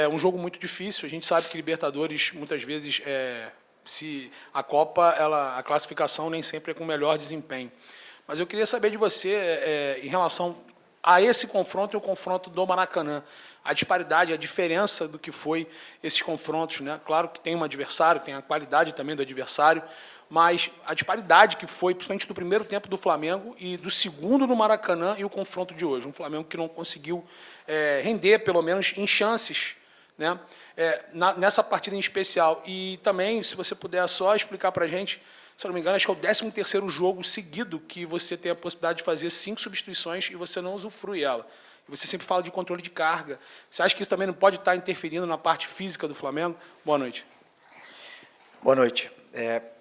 um jogo muito difícil. A gente sabe que Libertadores, muitas vezes, se a Copa, a classificação nem sempre é com o melhor desempenho. Mas eu queria saber de você, em relação a esse confronto e o confronto do Maracanã, a disparidade, a diferença do que foi esses confrontos, né? Claro que tem um adversário, tem a qualidade também do adversário, mas a disparidade que foi, principalmente do primeiro tempo do Flamengo e do segundo no Maracanã e o confronto de hoje. Um Flamengo que não conseguiu render, pelo menos, em chances, né? Nessa partida em especial. E também, se você puder só explicar para a gente, se eu não me engano, acho que é o 13º jogo seguido que você tem a possibilidade de fazer 5 substituições e você não usufrui ela. E você sempre fala de controle de carga. Você acha que isso também não pode estar interferindo na parte física do Flamengo? Boa noite. Boa noite.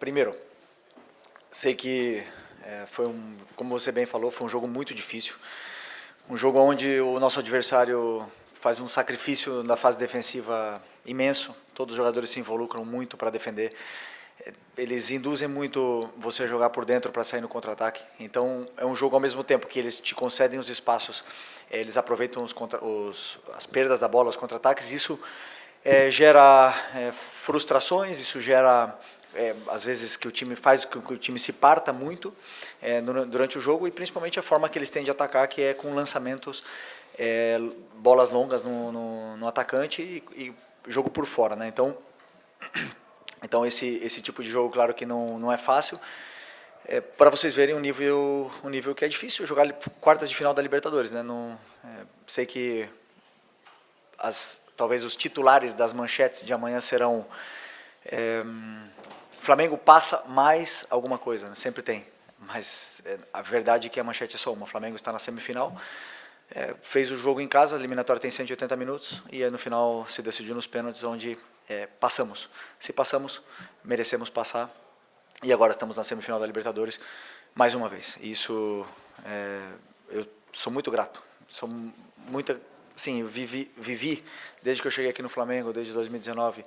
Primeiro, sei que como você bem falou, foi um jogo muito difícil. Um jogo onde o nosso adversário faz um sacrifício na fase defensiva imenso. Todos os jogadores se involucram muito para defender. Eles induzem muito você a jogar por dentro para sair no contra-ataque. Então, é um jogo ao mesmo tempo que eles te concedem os espaços, eles aproveitam as perdas da bola, os contra-ataques. Isso gera frustrações, isso gera, às vezes, que o time faz com que o time se parta muito durante o jogo, e principalmente a forma que eles têm de atacar, que é com lançamentos, bolas longas no atacante e jogo por fora, né? Então esse tipo de jogo, claro que não é fácil. Para vocês verem o nível que é difícil jogar quartas de final da Libertadores, né? Sei que talvez os titulares das manchetes de amanhã serão Flamengo passa mais alguma coisa, né? Sempre tem, mas a verdade é que a manchete é só uma: Flamengo está na semifinal, fez o jogo em casa, a eliminatória tem 180 minutos e no final se decidiu nos pênaltis, onde passamos. Se passamos, merecemos passar, e agora estamos na semifinal da Libertadores mais uma vez. Isso, eu sou muito grato. Sim, vivi desde que eu cheguei aqui no Flamengo, desde 2019,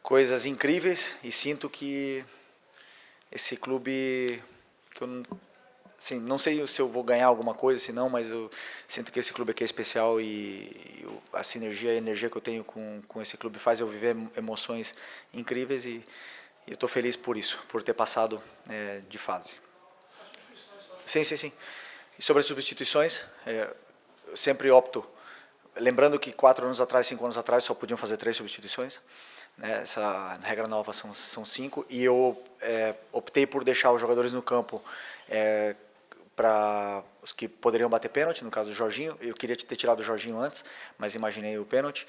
coisas incríveis, e sinto que esse clube, que eu, assim, não sei se eu vou ganhar alguma coisa, se não, mas eu sinto que esse clube aqui é especial, e a sinergia, a energia que eu tenho com esse clube faz eu viver emoções incríveis, e eu estou feliz por isso, por ter passado de fase. Sim. E sobre as substituições, eu sempre opto, lembrando que 4 anos atrás, 5 anos atrás, só podiam fazer 3 substituições, né? Essa regra nova são 5, e eu optei por deixar os jogadores no campo para os que poderiam bater pênalti, no caso do Jorginho. Eu queria ter tirado o Jorginho antes, mas imaginei o pênalti.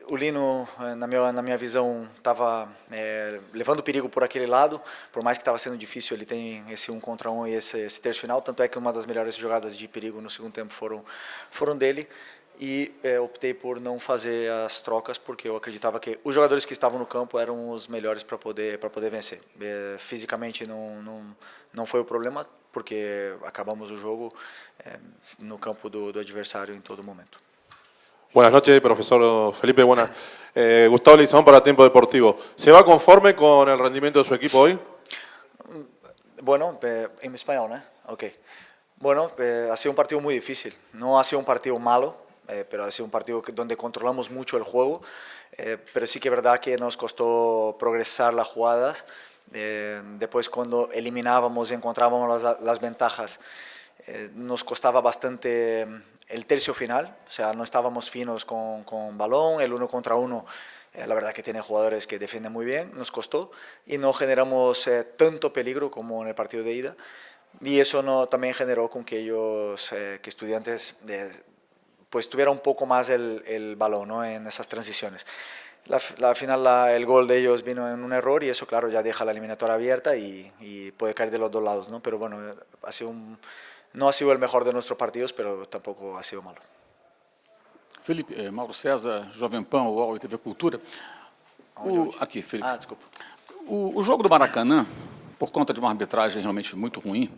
O Lino, na minha visão, estava levando perigo por aquele lado, por mais que estava sendo difícil. Ele tem esse 1 contra 1 e esse terço final, tanto é que uma das melhores jogadas de perigo no segundo tempo foram dele, e optei por não fazer as trocas, porque eu acreditava que os jogadores que estavam no campo eram os melhores para poder vencer. Fisicamente não foi o problema, porque acabamos o jogo no campo do adversário em todo momento. Buenas noches, profesor Felipe. Gustavo Leizamón para Tiempo Deportivo. ¿Se va conforme con el rendimiento de su equipo hoy? Bueno, en español, ¿no? Ok. Bueno, ha sido un partido muy difícil. No ha sido un partido malo, pero ha sido un partido donde controlamos mucho el juego. Pero sí que es verdad que nos costó progresar las jugadas. Después, cuando eliminábamos y encontrábamos las ventajas, nos costaba bastante el tercio final, o sea, no estábamos finos con balón, el 1 contra 1, la verdad que tiene jugadores que defienden muy bien, nos costó, y no generamos tanto peligro como en el partido de ida, y eso también generó con que ellos, que Estudiantes, pues tuviera un poco más el balón, ¿no? En esas transiciones. Al final el gol de ellos vino en un error, y eso, claro, ya deja la eliminatoria abierta y puede caer de los dos lados, ¿no? Pero bueno, no ha sido el mejor de nuestros partidos, pero tampoco ha sido malo. Felipe, Mauro César, Jovem Pan, UOL e TV Cultura. Aqui, Felipe. Desculpa. O jogo do Maracanã, por conta de uma arbitragem realmente muito ruim,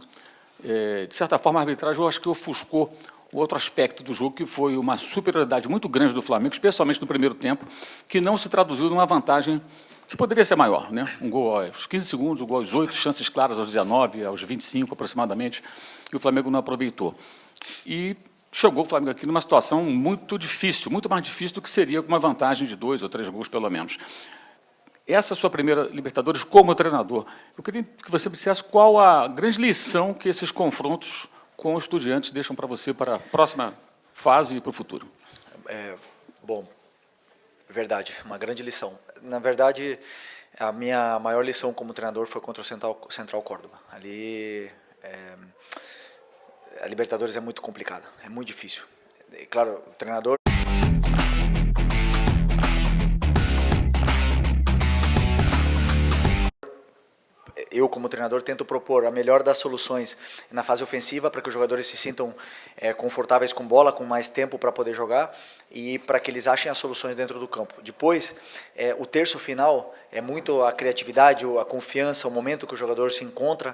de certa forma a arbitragem, eu acho que ofuscou o outro aspecto do jogo, que foi uma superioridade muito grande do Flamengo, especialmente no primeiro tempo, que não se traduziu numa vantagem que poderia ser maior, né? Um gol aos 15 segundos, um gol aos 8, chances claras aos 19, aos 25 aproximadamente, e o Flamengo não aproveitou. E chegou o Flamengo aqui numa situação muito difícil, muito mais difícil do que seria com uma vantagem de 2 ou 3 gols, pelo menos. Essa é a sua primeira Libertadores como treinador. Eu queria que você me dissesse qual a grande lição que esses confrontos com os Estudiantes deixam para você para a próxima fase e para o futuro. Bom, verdade, uma grande lição. Na verdade, a minha maior lição como treinador foi contra o Central Córdoba. Ali, a Libertadores é muito complicada, é muito difícil. E, claro, o treinador... Eu, como treinador, tento propor a melhor das soluções na fase ofensiva para que os jogadores se sintam confortáveis com bola, com mais tempo para poder jogar e para que eles achem as soluções dentro do campo. Depois, o terço final é muito a criatividade, a confiança, o momento que o jogador se encontra.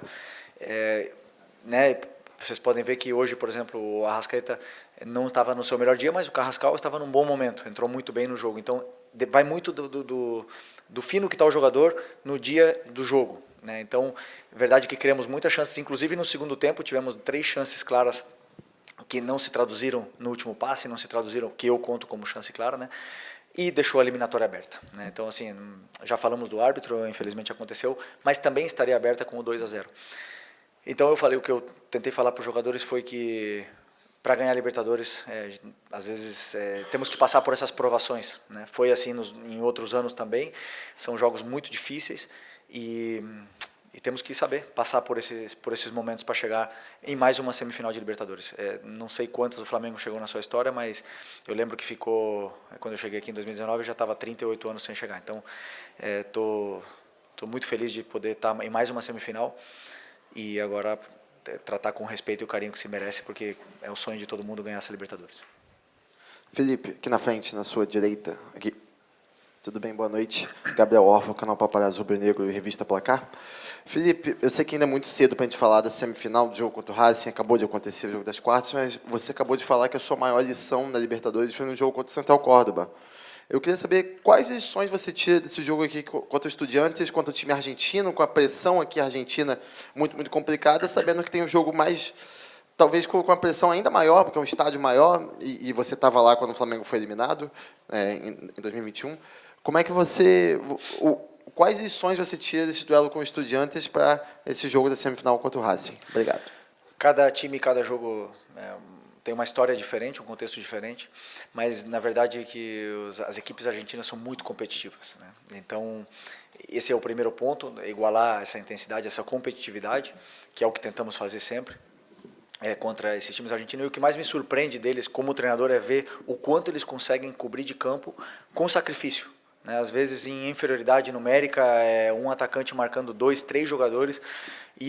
Né? Vocês podem ver que hoje, por exemplo, o Arrascaeta não estava no seu melhor dia, mas o Carrascal estava num bom momento, entrou muito bem no jogo. Então, vai muito do fino que está o jogador no dia do jogo. Né? Então, é verdade que criamos muitas chances, inclusive no segundo tempo tivemos 3 chances claras que não se traduziram no último passe, não se traduziram, que eu conto como chance clara, né? E deixou a eliminatória aberta. Né? Então, assim, já falamos do árbitro, infelizmente aconteceu, mas também estaria aberta com o 2-0. Então, o que eu tentei falar para os jogadores foi que para ganhar a Libertadores, às vezes temos que passar por essas provações. Né? Foi assim em outros anos também, são jogos muito difíceis, e temos que saber passar por esses momentos para chegar em mais uma semifinal de Libertadores. Não sei quantas o Flamengo chegou na sua história, mas eu lembro que ficou, quando eu cheguei aqui em 2019, eu já estava 38 anos sem chegar. Então, tô muito feliz de poder estar em mais uma semifinal e agora tratar com o respeito e o carinho que se merece, porque é o sonho de todo mundo ganhar essa Libertadores. Felipe, aqui na frente, na sua direita, aqui. Tudo bem? Boa noite. Gabriel Orfa, canal Paparazzo Rubro-Negro e Revista Placar. Felipe, eu sei que ainda é muito cedo para a gente falar da semifinal do jogo contra o Racing, acabou de acontecer o jogo das quartas, mas você acabou de falar que a sua maior lição na Libertadores foi no jogo contra o Central Córdoba. Eu queria saber quais lições você tira desse jogo aqui contra o Estudiantes, contra o time argentino, com a pressão aqui argentina muito, muito complicada, sabendo que tem um jogo mais... talvez com uma pressão ainda maior, porque é um estádio maior, e você estava lá quando o Flamengo foi eliminado, em 2021. Como é que você... quais lições você tira desse duelo com o Estudiantes para esse jogo da semifinal contra o Racing? Obrigado. Cada time, cada jogo tem uma história diferente, um contexto diferente, mas na verdade que as equipes argentinas são muito competitivas. Né? Então, esse é o primeiro ponto, igualar essa intensidade, essa competitividade, que é o que tentamos fazer sempre. Contra esses times argentinos, e o que mais me surpreende deles como treinador é ver o quanto eles conseguem cobrir de campo com sacrifício. Né? Às vezes em inferioridade numérica, um atacante marcando 2, 3 jogadores,